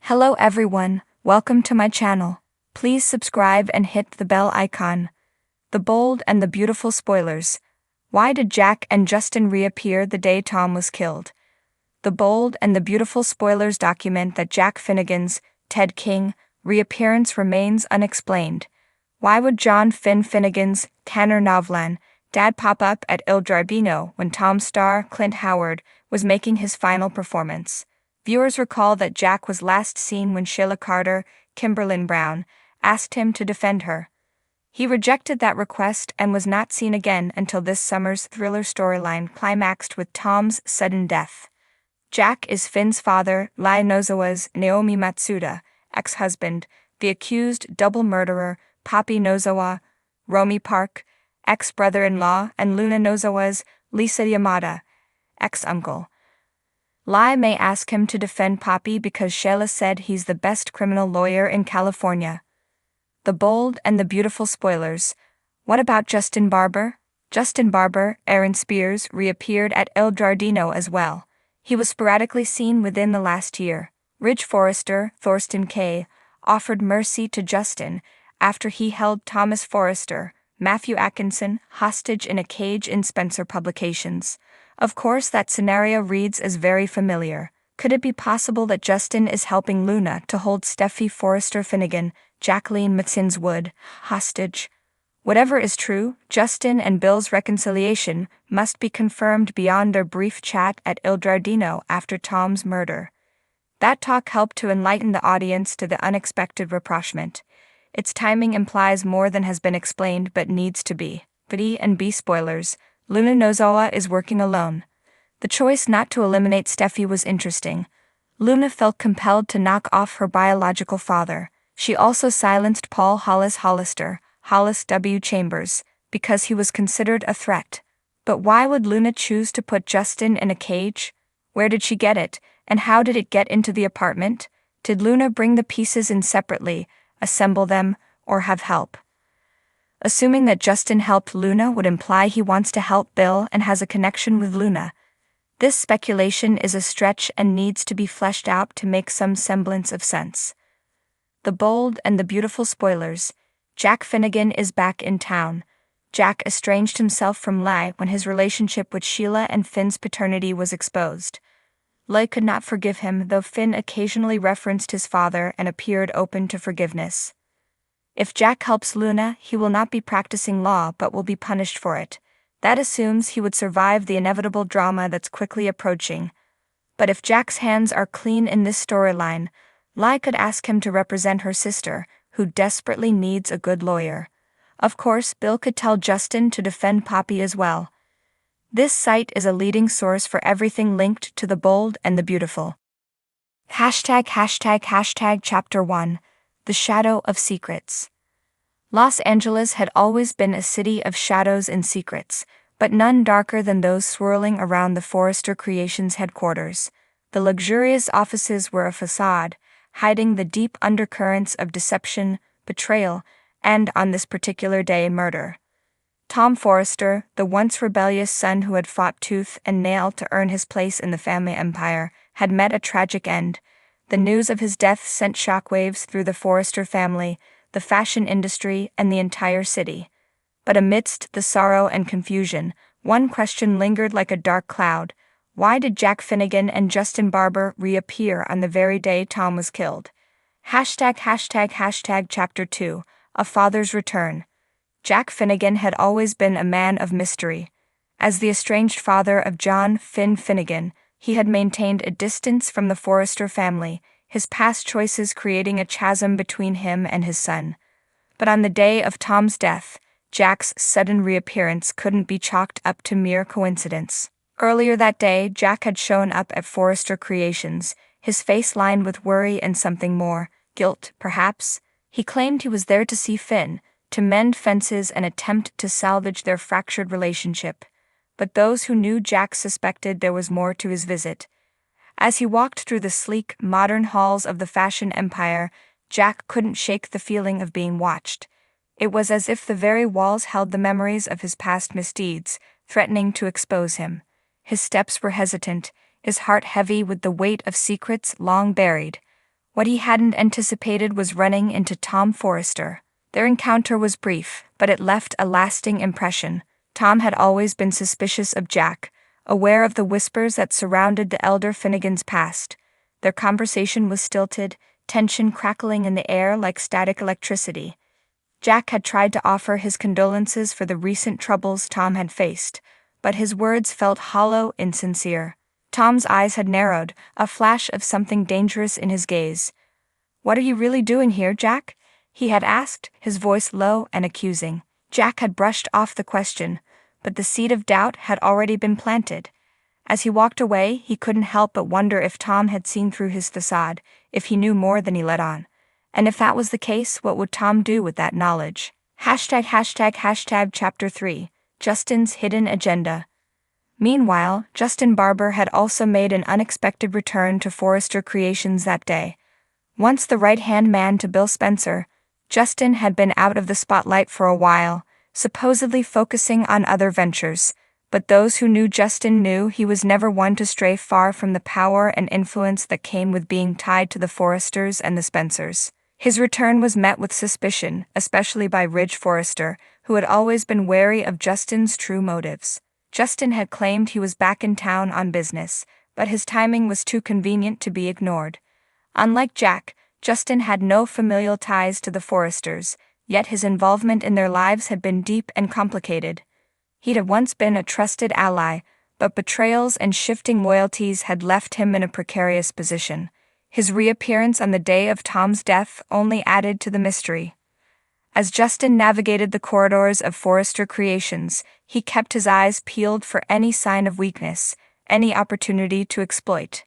Hello everyone, welcome to my channel. Please subscribe and hit the bell icon. The bold and the beautiful spoilers. Why did Jack and Justin reappear the day Tom was killed? The bold and the beautiful spoilers document that Jack Finnegan's, Ted King, reappearance remains unexplained. Why would John Finnegan's, Tanner Novlan, dad pop up at Il Giardino when Tom's star, Clint Howard, was making his final performance? Viewers recall that Jack was last seen when Sheila Carter, Kimberlin Brown, asked him to defend her. He rejected that request and was not seen again until this summer's thriller storyline climaxed with Tom's sudden death. Jack is Finn's father, Lai Nozawa's Naomi Matsuda, ex-husband, the accused double murderer, Papi Nozawa, Romy Park, ex-brother-in-law, and Luna Nozawa's Lisa Yamada, ex-uncle. Lai may ask him to defend Papi because Sheila said he's the best criminal lawyer in California. The bold and the beautiful spoilers. What about Justin Barber? Justin Barber, Aaron Spears, reappeared at Il Giardino as well. He was sporadically seen within the last year. Ridge Forrester, Thorsten Kaye, offered mercy to Justin after he held Thomas Forrester, Matthew Atkinson, hostage in a cage in Spencer Publications. Of course, that scenario reads as very familiar. Could it be possible that Justin is helping Luna to hold Steffy Forrester Finnegan, Jacqueline Matsins Wood, hostage? Whatever is true, Justin and Bill's reconciliation must be confirmed beyond their brief chat at Il Giardino after Tom's murder. That talk helped to enlighten the audience to the unexpected rapprochement. Its timing implies more than has been explained but needs to be. But E&B spoilers. Luna Nozawa is working alone. The choice not to eliminate Steffy was interesting. Luna felt compelled to knock off her biological father. She also silenced Paul Hollis Hollister, Hollis W. Chambers, because he was considered a threat. But why would Luna choose to put Justin in a cage? Where did she get it, and how did it get into the apartment? Did Luna bring the pieces in separately, assemble them, or have help? Assuming that Justin helped Luna would imply he wants to help Bill and has a connection with Luna. This speculation is a stretch and needs to be fleshed out to make some semblance of sense. The bold and the beautiful spoilers. Jack Finnegan is back in town. Jack estranged himself from Lai when his relationship with Sheila and Finn's paternity was exposed. Lai could not forgive him, though Finn occasionally referenced his father and appeared open to forgiveness. If Jack helps Luna, he will not be practicing law but will be punished for it. That assumes he would survive the inevitable drama that's quickly approaching. But if Jack's hands are clean in this storyline, Lai could ask him to represent her sister, who desperately needs a good lawyer. Of course, Bill could tell Justin to defend Papi as well. This site is a leading source for everything linked to the bold and the beautiful. #####, Chapter 1. The Shadow of Secrets. Los Angeles had always been a city of shadows and secrets, but none darker than those swirling around the Forrester Creations headquarters. The luxurious offices were a facade, hiding the deep undercurrents of deception, betrayal, and, on this particular day, murder. Tom Forrester, the once rebellious son who had fought tooth and nail to earn his place in the family empire, had met a tragic end. The news of his death sent shockwaves through the Forrester family, the fashion industry, and the entire city. But amidst the sorrow and confusion, one question lingered like a dark cloud. Why did Jack Finnegan and Justin Barber reappear on the very day Tom was killed? ####, Chapter 2. A Father's Return. Jack Finnegan had always been a man of mystery. As the estranged father of John Finnegan, he had maintained a distance from the Forrester family, his past choices creating a chasm between him and his son. But on the day of Tom's death, Jack's sudden reappearance couldn't be chalked up to mere coincidence. Earlier that day, Jack had shown up at Forrester Creations, his face lined with worry and something more, guilt, perhaps. He claimed he was there to see Finn, to mend fences and attempt to salvage their fractured relationship. But those who knew Jack suspected there was more to his visit. As he walked through the sleek, modern halls of the fashion empire, Jack couldn't shake the feeling of being watched. It was as if the very walls held the memories of his past misdeeds, threatening to expose him. His steps were hesitant, his heart heavy with the weight of secrets long buried. What he hadn't anticipated was running into Tom Forrester. Their encounter was brief, but it left a lasting impression. Tom had always been suspicious of Jack, aware of the whispers that surrounded the elder Finnegan's past. Their conversation was stilted, tension crackling in the air like static electricity. Jack had tried to offer his condolences for the recent troubles Tom had faced, but his words felt hollow, insincere. Tom's eyes had narrowed, a flash of something dangerous in his gaze. "What are you really doing here, Jack?" he had asked, his voice low and accusing. Jack had brushed off the question, but the seed of doubt had already been planted. As he walked away, he couldn't help but wonder if Tom had seen through his facade, if he knew more than he let on. And if that was the case, what would Tom do with that knowledge? ####Chapter 3, Justin's Hidden Agenda. Meanwhile, Justin Barber had also made an unexpected return to Forrester Creations that day. Once the right-hand man to Bill Spencer, Justin had been out of the spotlight for a while, supposedly focusing on other ventures, but those who knew Justin knew he was never one to stray far from the power and influence that came with being tied to the Forresters and the Spencers. His return was met with suspicion, especially by Ridge Forrester, who had always been wary of Justin's true motives. Justin had claimed he was back in town on business, but his timing was too convenient to be ignored. Unlike Jack, Justin had no familial ties to the Forresters, yet his involvement in their lives had been deep and complicated. He'd have once been a trusted ally, but betrayals and shifting loyalties had left him in a precarious position. His reappearance on the day of Tom's death only added to the mystery. As Justin navigated the corridors of Forrester Creations, he kept his eyes peeled for any sign of weakness, any opportunity to exploit.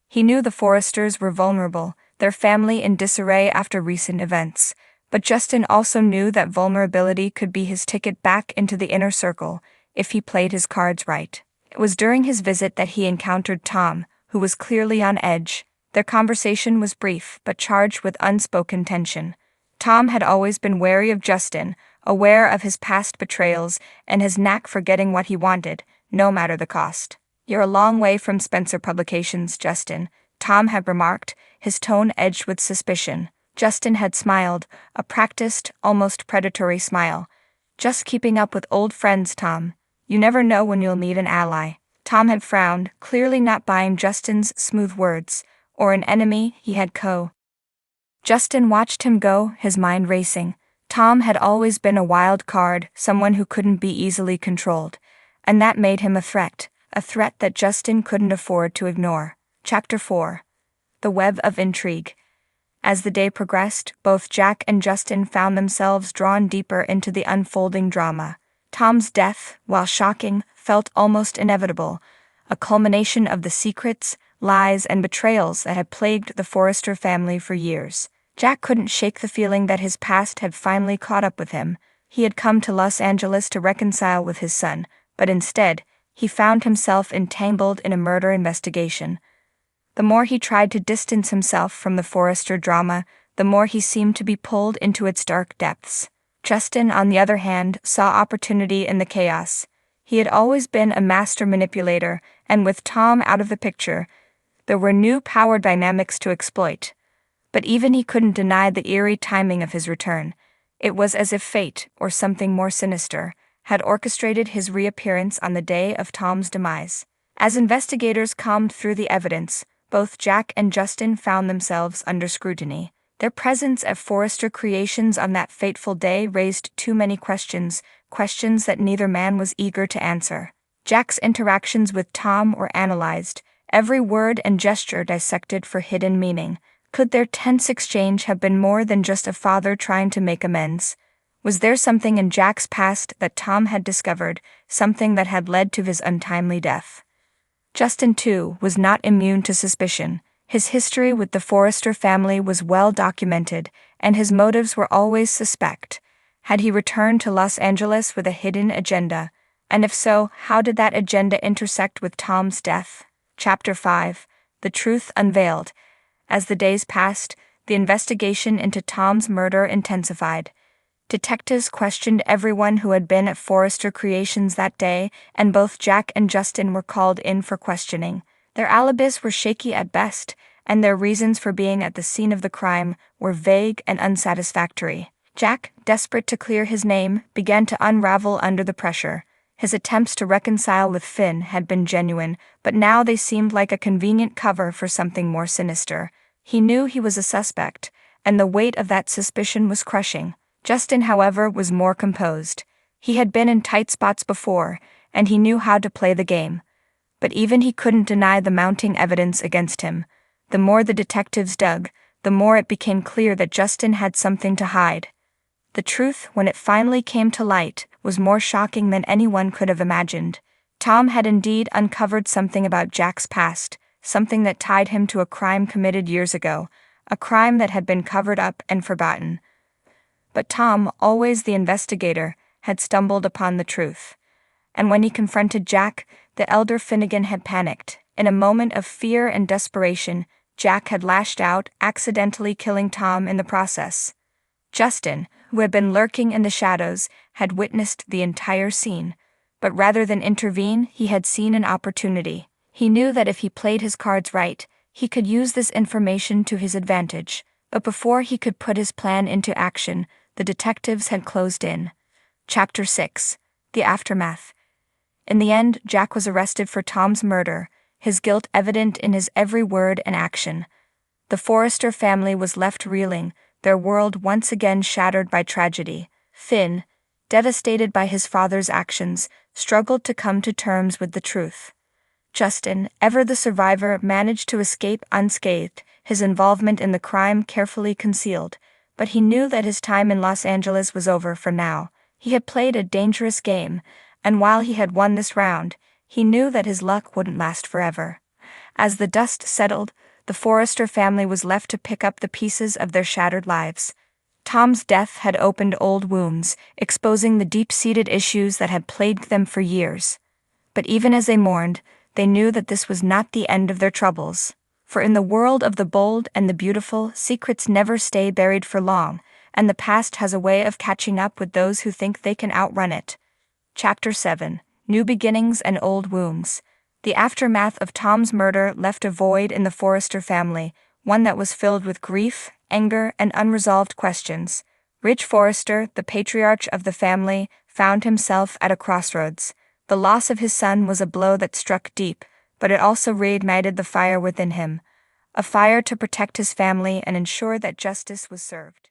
He knew the Forresters were vulnerable, their family in disarray after recent events, but Justin also knew that vulnerability could be his ticket back into the inner circle, if he played his cards right. It was during his visit that he encountered Tom, who was clearly on edge. Their conversation was brief, but charged with unspoken tension. Tom had always been wary of Justin, aware of his past betrayals and his knack for getting what he wanted, no matter the cost. "You're a long way from Spencer Publications, Justin," Tom had remarked, his tone edged with suspicion. Justin had smiled, a practiced, almost predatory smile. "Just keeping up with old friends, Tom. You never know when you'll need an ally." Tom had frowned, clearly not buying Justin's smooth words, or an enemy he had Justin watched him go, his mind racing. Tom had always been a wild card, someone who couldn't be easily controlled, and that made him a threat that Justin couldn't afford to ignore. Chapter 4. The Web of Intrigue. As the day progressed, both Jack and Justin found themselves drawn deeper into the unfolding drama. Tom's death, while shocking, felt almost inevitable, a culmination of the secrets, lies, and betrayals that had plagued the Forrester family for years. Jack couldn't shake the feeling that his past had finally caught up with him. He had come to Los Angeles to reconcile with his son, but instead, he found himself entangled in a murder investigation. The more he tried to distance himself from the Forrester drama, the more he seemed to be pulled into its dark depths. Justin, on the other hand, saw opportunity in the chaos. He had always been a master manipulator, and with Tom out of the picture, there were new power dynamics to exploit. But even he couldn't deny the eerie timing of his return. It was as if fate, or something more sinister, had orchestrated his reappearance on the day of Tom's demise. As investigators combed through the evidence, both Jack and Justin found themselves under scrutiny. Their presence at Forrester Creations on that fateful day raised too many questions that neither man was eager to answer. Jack's interactions with Tom were analyzed, every word and gesture dissected for hidden meaning. Could their tense exchange have been more than just a father trying to make amends? Was there something in Jack's past that Tom had discovered, something that had led to his untimely death? Justin, too, was not immune to suspicion. His history with the Forrester family was well documented, and his motives were always suspect. Had he returned to Los Angeles with a hidden agenda? And if so, how did that agenda intersect with Tom's death? Chapter 5. The Truth Unveiled. As the days passed, the investigation into Tom's murder intensified. Detectives questioned everyone who had been at Forrester Creations that day, and both Jack and Justin were called in for questioning. Their alibis were shaky at best, and their reasons for being at the scene of the crime were vague and unsatisfactory. Jack, desperate to clear his name, began to unravel under the pressure. His attempts to reconcile with Finn had been genuine, but now they seemed like a convenient cover for something more sinister. He knew he was a suspect, and the weight of that suspicion was crushing. Justin, however, was more composed. He had been in tight spots before, and he knew how to play the game. But even he couldn't deny the mounting evidence against him. The more the detectives dug, the more it became clear that Justin had something to hide. The truth, when it finally came to light, was more shocking than anyone could have imagined. Tom had indeed uncovered something about Jack's past, something that tied him to a crime committed years ago, a crime that had been covered up and forgotten. But Tom, always the investigator, had stumbled upon the truth. And when he confronted Jack, the elder Finnegan had panicked. In a moment of fear and desperation, Jack had lashed out, accidentally killing Tom in the process. Justin, who had been lurking in the shadows, had witnessed the entire scene, but rather than intervene, he had seen an opportunity. He knew that if he played his cards right, he could use this information to his advantage, but before he could put his plan into action, the detectives had closed in. Chapter 6: The Aftermath. In the end, Jack was arrested for Tom's murder, his guilt evident in his every word and action. The Forrester family was left reeling, their world once again shattered by tragedy. Finn, devastated by his father's actions, struggled to come to terms with the truth. Justin, ever the survivor, managed to escape unscathed, his involvement in the crime carefully concealed, but he knew that his time in Los Angeles was over for now. He had played a dangerous game, and while he had won this round, he knew that his luck wouldn't last forever. As the dust settled, the Forrester family was left to pick up the pieces of their shattered lives. Tom's death had opened old wounds, exposing the deep-seated issues that had plagued them for years. But even as they mourned, they knew that this was not the end of their troubles. For in the world of the bold and the beautiful, secrets never stay buried for long, and the past has a way of catching up with those who think they can outrun it. Chapter 7: New Beginnings and Old Wounds. The aftermath of Tom's murder left a void in the Forrester family, one that was filled with grief, anger, and unresolved questions. Rich Forrester, the patriarch of the family, found himself at a crossroads. The loss of his son was a blow that struck deep, but it also reignited the fire within him, a fire to protect his family and ensure that justice was served.